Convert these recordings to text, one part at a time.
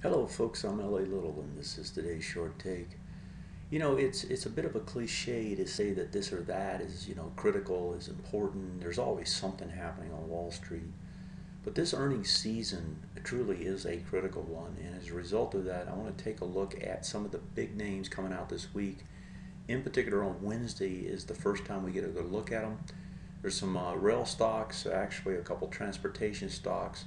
Hello folks, I'm LA Little and this is today's short take. It's a bit of a cliche to say that this or that is, critical, is important. There's always something happening on Wall Street. But this earnings season truly is a critical one, and as a result of that, I want to take a look at some of the big names coming out this week. In particular, on Wednesday is the first time we get a good look at them. There's some rail stocks, actually a couple transportation stocks,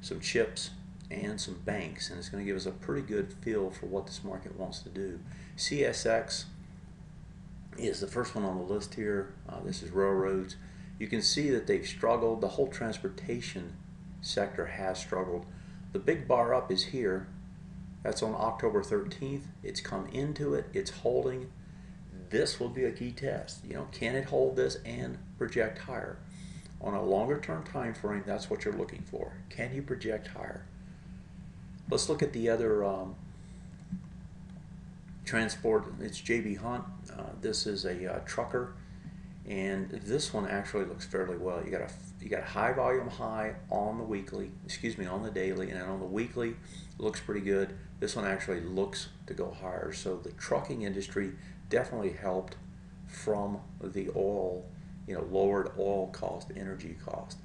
some chips, and some banks, and it's going to give us a pretty good feel for what this market wants to do. CSX is the first one on the list here. This is railroads. You can see that they've struggled. The whole transportation sector has struggled. The big bar up is here. That's on October 13th. It's come into it. It's holding. This will be a key test. Can it hold this and project higher? On a longer term time frame, that's what you're looking for. Can you project higher? Let's look at the other transport. It's JB Hunt. This is a trucker, and this one actually looks fairly well. You got a high volume high on the weekly, on the daily, and on the weekly looks pretty good. This one actually looks to go higher. So the trucking industry definitely helped from the oil, lowered oil cost, energy cost.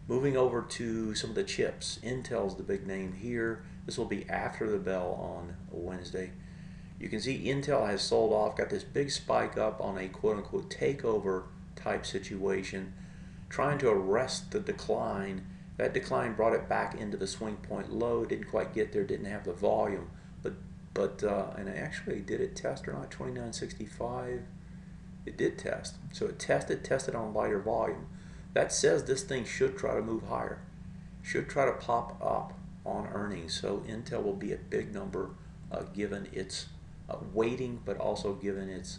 Moving over to some of the chips, Intel's the big name here. This will be after the bell on Wednesday. You can see Intel has sold off, got this big spike up on a quote-unquote takeover type situation, trying to arrest the decline. That decline brought it back into the swing point low, didn't quite get there, didn't have the volume, and actually, did it test or not? 2965, it did test. So it tested on lighter volume. That says this thing should try to move higher, should try to pop up on earnings. So Intel will be a big number given its weighting, but also given its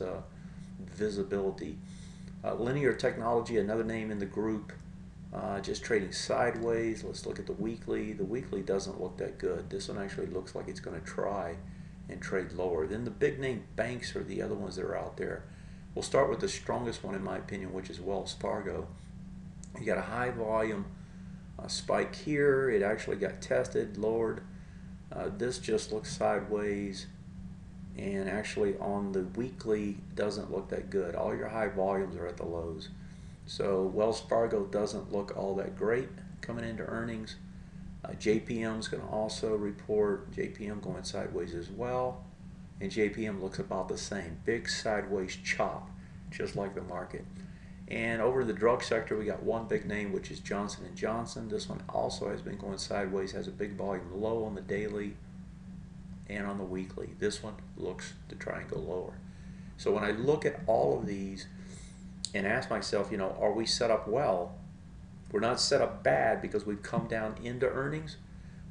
visibility. Linear Technology, another name in the group, just trading sideways. Let's look at the weekly. The weekly doesn't look that good. This one actually looks like it's going to try and trade lower. Then the big name banks are the other ones that are out there. We'll start with the strongest one in my opinion, which is Wells Fargo. You got a high volume spike here. It actually got tested, lowered. This just looks sideways, and actually on the weekly doesn't look that good. All your high volumes are at the lows. So Wells Fargo doesn't look all that great coming into earnings. JPM is going to also report. JPM going sideways as well, and JPM looks about the same. Big sideways chop, just like the market. And over in the drug sector, we got one big name, which is Johnson & Johnson. This one also has been going sideways, has a big volume low on the daily and on the weekly. This one looks to try and go lower. So when I look at all of these and ask myself, are we set up well? We're not set up bad because we've come down into earnings,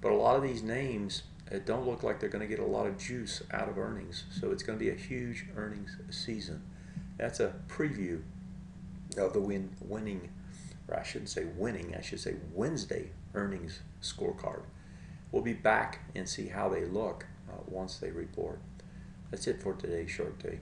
but a lot of these names don't look like they're going to get a lot of juice out of earnings. So it's going to be a huge earnings season. That's a preview of the winning, or I shouldn't say winning, I should say Wednesday earnings scorecard. We'll be back and see how they look once they report. That's it for today's short take.